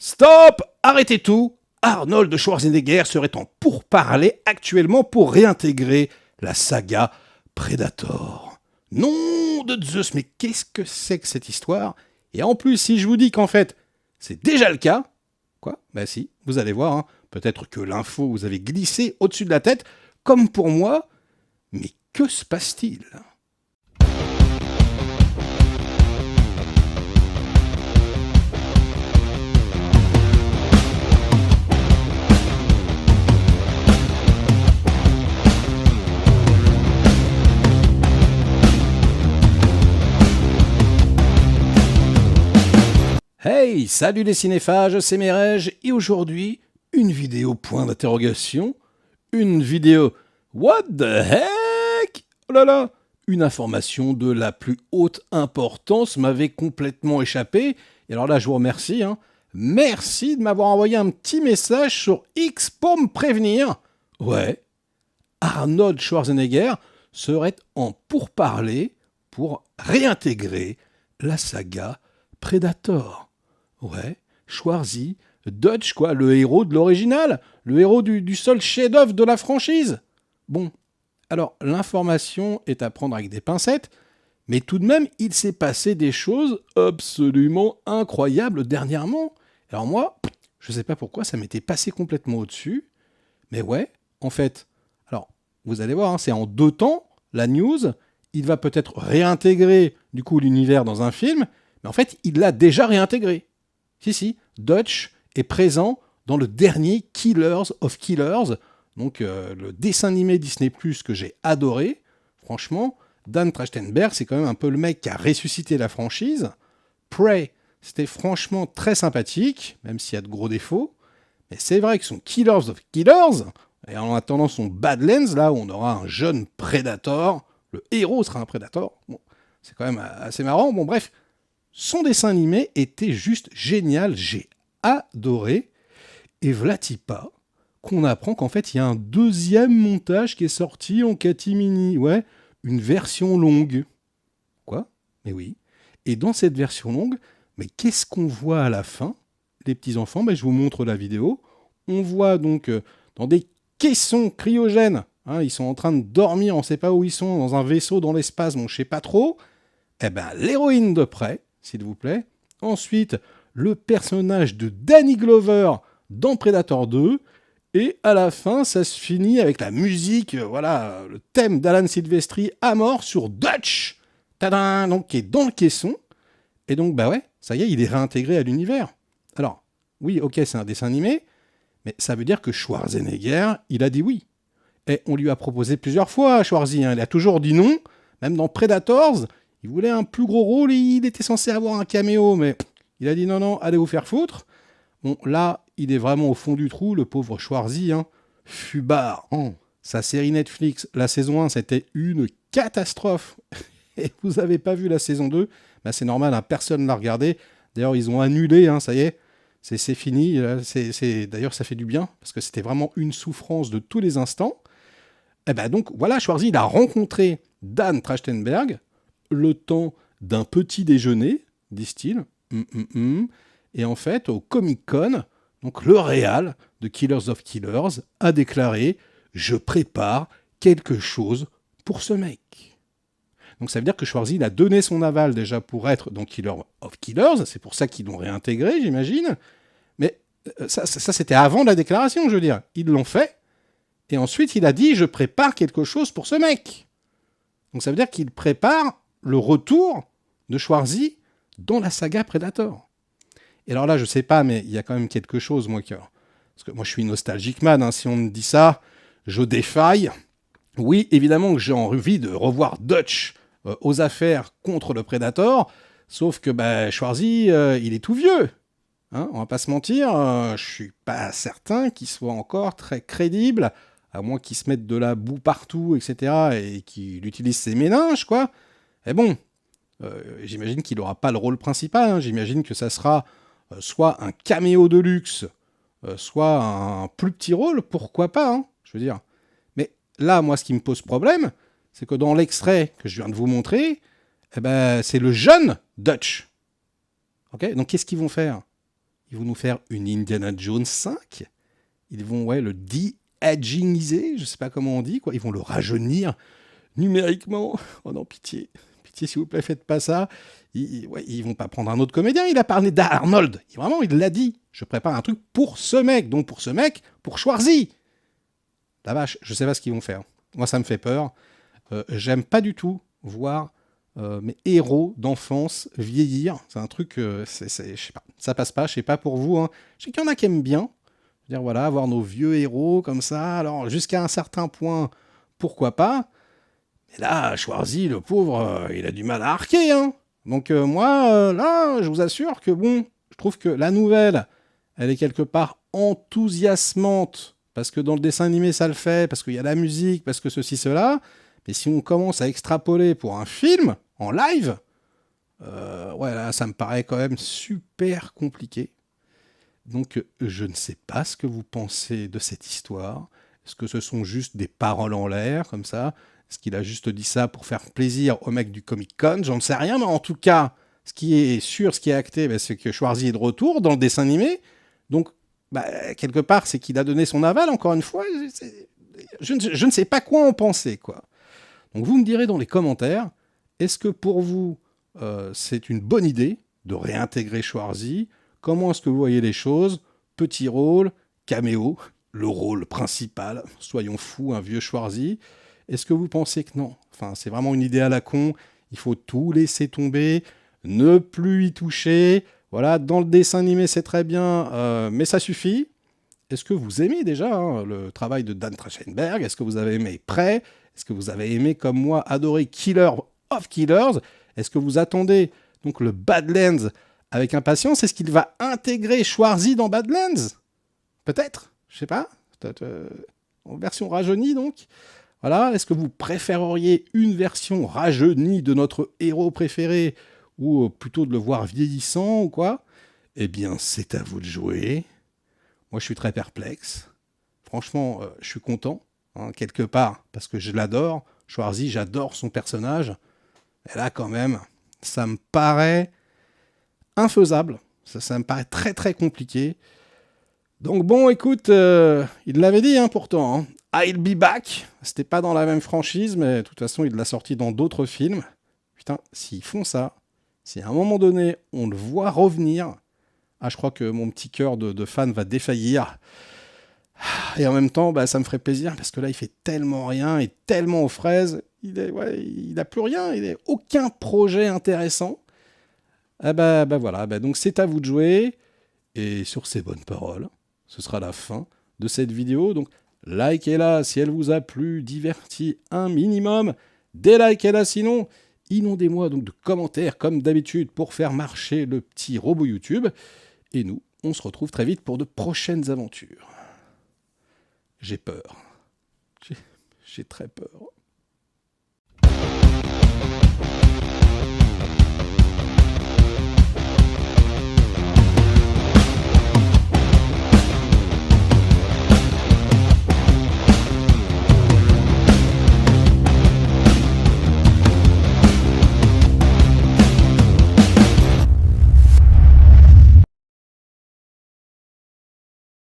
Stop! Arrêtez tout! Arnold Schwarzenegger serait en pourparlers actuellement pour réintégrer la saga Predator. Nom de Zeus, mais qu'est-ce que c'est que cette histoire? Et en plus, si je vous dis qu'en fait, c'est déjà le cas, quoi? Bah si, vous allez voir, hein. Peut-être que l'info vous avait glissé au-dessus de la tête, comme pour moi, mais que se passe-t-il? Hey, salut les cinéphages, c'est Merege, et aujourd'hui, une vidéo point d'interrogation, une vidéo What the heck? Oh là là, une information de la plus haute importance m'avait complètement échappé, et alors là je vous remercie, hein. Merci de m'avoir envoyé un petit message sur X pour me prévenir. Ouais, Arnold Schwarzenegger serait en pourparlers pour réintégrer la saga Predator. Ouais, Schwarzy, Dutch quoi, le héros de l'original, le héros du seul chef-d'œuvre de la franchise. Bon, alors l'information est à prendre avec des pincettes, mais tout de même, il s'est passé des choses absolument incroyables dernièrement. Alors moi, je sais pas pourquoi, ça m'était passé complètement au-dessus, mais ouais, en fait, alors vous allez voir, hein, c'est en 2 temps, la news, il va peut-être réintégrer du coup l'univers dans un film, mais en fait, il l'a déjà réintégré. Si, Dutch est présent dans le dernier Killers of Killers, donc le dessin animé Disney+, que j'ai adoré. Franchement, Dan Trachtenberg, c'est quand même un peu le mec qui a ressuscité la franchise. Prey, c'était franchement très sympathique, même s'il y a de gros défauts. Mais c'est vrai que son Killers of Killers, et en attendant son Badlands, là où on aura un jeune Predator, le héros sera un Predator, bon, c'est quand même assez marrant. Bon bref, son dessin animé était juste génial, j'ai adoré. Et vlatipa qu'on apprend qu'en fait, il y a un deuxième montage qui est sorti en catimini. Ouais, une version longue. Quoi? Mais oui. Et dans cette version longue, mais qu'est-ce qu'on voit à la fin? Les petits-enfants, je vous montre la vidéo. On voit donc dans des caissons cryogènes, hein, ils sont en train de dormir, on ne sait pas où ils sont, dans un vaisseau dans l'espace, on ne sait pas trop. Eh ben, l'héroïne de près, s'il vous plaît. Ensuite, le personnage de Danny Glover dans Predator 2. Et à la fin, ça se finit avec la musique, voilà, le thème d'Alan Silvestri à mort sur Dutch. Tadam, donc qui est dans le caisson. Et donc, bah ouais, ça y est, il est réintégré à l'univers. Alors, oui, ok, c'est un dessin animé, mais ça veut dire que Schwarzenegger, il a dit oui. Et on lui a proposé plusieurs fois, Schwarzy, hein, il a toujours dit non, même dans Predators. Il voulait un plus gros rôle, il était censé avoir un caméo, mais il a dit non, allez vous faire foutre. Bon, là, il est vraiment au fond du trou, le pauvre Schwarzy, hein. Fubard, hein. Sa série Netflix, la saison 1, c'était une catastrophe. Et vous avez pas vu la saison 2, c'est normal, hein, personne ne l'a regardé. D'ailleurs, ils ont annulé, hein, ça y est, c'est fini. D'ailleurs, ça fait du bien, parce que c'était vraiment une souffrance de tous les instants. Et ben donc, voilà, Schwarzy, il a rencontré Dan Trachtenberg, le temps d'un petit déjeuner, disent-ils. Et en fait, au Comic-Con, donc le réal de Killers of Killers a déclaré « Je prépare quelque chose pour ce mec ». Donc ça veut dire que Schwarzy il a donné son aval déjà pour être dans Killers of Killers, c'est pour ça qu'ils l'ont réintégré, j'imagine. Mais ça c'était avant la déclaration, je veux dire. Ils l'ont fait, et ensuite il a dit « Je prépare quelque chose pour ce mec ». Donc ça veut dire qu'il prépare le retour de Schwarzy dans la saga Predator. Et alors là, je sais pas, mais il y a quand même quelque chose, moi, parce que moi, je suis nostalgique man, hein, si on me dit ça, je défaille. Oui, évidemment que j'ai envie de revoir Dutch aux affaires contre le Predator, sauf que Schwarzy, il est tout vieux. Hein, on va pas se mentir, je suis pas certain qu'il soit encore très crédible, à moins qu'il se mette de la boue partout, etc., et qu'il utilise ses méninges, quoi. Et bon, j'imagine qu'il n'aura pas le rôle principal, hein, j'imagine que ça sera soit un caméo de luxe, soit un plus petit rôle, pourquoi pas, hein, je veux dire. Mais là, moi, ce qui me pose problème, c'est que dans l'extrait que je viens de vous montrer, c'est le jeune Dutch. Okay, donc qu'est-ce qu'ils vont faire? Ils vont nous faire une Indiana Jones 5. Ils vont le de-agingiser, je sais pas comment on dit, quoi. Ils vont le rajeunir numériquement. Oh non, pitié. Pitié, s'il vous plaît, faites pas ça. Ils vont pas prendre un autre comédien. Il a parlé d'Arnold. Il l'a dit. Je prépare un truc pour ce mec. Donc pour ce mec, pour Schwarzy. La vache, je sais pas ce qu'ils vont faire. Moi, ça me fait peur. J'aime pas du tout voir mes héros d'enfance vieillir. C'est un truc, je sais pas, ça passe pas. Je sais pas pour vous. Hein. Je sais qu'il y en a qui aiment bien. Je veux dire, voilà, avoir nos vieux héros comme ça. Alors, jusqu'à un certain point, pourquoi pas. Mais là, Schwarzy, le pauvre, il a du mal à arquer. Hein. Donc moi, là, je vous assure que bon, je trouve que la nouvelle, elle est quelque part enthousiasmante. Parce que dans le dessin animé, ça le fait. Parce qu'il y a la musique, parce que ceci, cela. Mais si on commence à extrapoler pour un film, en live, là, ça me paraît quand même super compliqué. Donc, je ne sais pas ce que vous pensez de cette histoire. Est-ce que ce sont juste des paroles en l'air, comme ça? Est-ce qu'il a juste dit ça pour faire plaisir au mec du Comic-Con? J'en sais rien, mais en tout cas, ce qui est sûr, ce qui est acté, c'est que Schwarzy est de retour dans le dessin animé. Donc, quelque part, c'est qu'il a donné son aval, encore une fois. Je ne sais pas quoi en penser, quoi. Donc, vous me direz dans les commentaires, est-ce que pour vous, c'est une bonne idée de réintégrer Schwarzy? Comment est-ce que vous voyez les choses? Petit rôle, caméo, le rôle principal, soyons fous, un vieux Schwarzy. Est-ce que vous pensez que non? Enfin, c'est vraiment une idée à la con, il faut tout laisser tomber, ne plus y toucher. Voilà, dans le dessin animé, c'est très bien, mais ça suffit. Est-ce que vous aimez déjà le travail de Dan Trachtenberg? Est-ce que vous avez aimé Prey? Est-ce que vous avez aimé, comme moi, adoré Killer of Killers? Est-ce que vous attendez donc le Badlands avec impatience? Est-ce qu'il va intégrer Schwarzy dans Badlands? Peut-être, je sais pas. En version rajeunie, donc. Voilà. Est-ce que vous préféreriez une version rajeunie de notre héros préféré ou plutôt de le voir vieillissant ou quoi? Eh bien, c'est à vous de jouer. Moi, je suis très perplexe. Franchement, je suis content, quelque part, parce que je l'adore. Schwarzy, j'adore son personnage. Et là, quand même, ça me paraît infaisable. Ça me paraît très, très compliqué. Donc bon, écoute, il l'avait dit pourtant. I'll be back. C'était pas dans la même franchise, mais de toute façon, il l'a sorti dans d'autres films. Putain, s'ils font ça, si à un moment donné, on le voit revenir, je crois que mon petit cœur de fan va défaillir. Et en même temps, ça me ferait plaisir, parce que là, il fait tellement rien, et tellement aux fraises. Il n'a plus rien, il n'a aucun projet intéressant. Voilà, donc c'est à vous de jouer. Et sur ces bonnes paroles, ce sera la fin de cette vidéo. Donc, likez-la si elle vous a plu, diverti un minimum. Délikez-la sinon. Inondez-moi donc de commentaires comme d'habitude pour faire marcher le petit robot YouTube. Et nous, on se retrouve très vite pour de prochaines aventures. J'ai peur. J'ai très peur.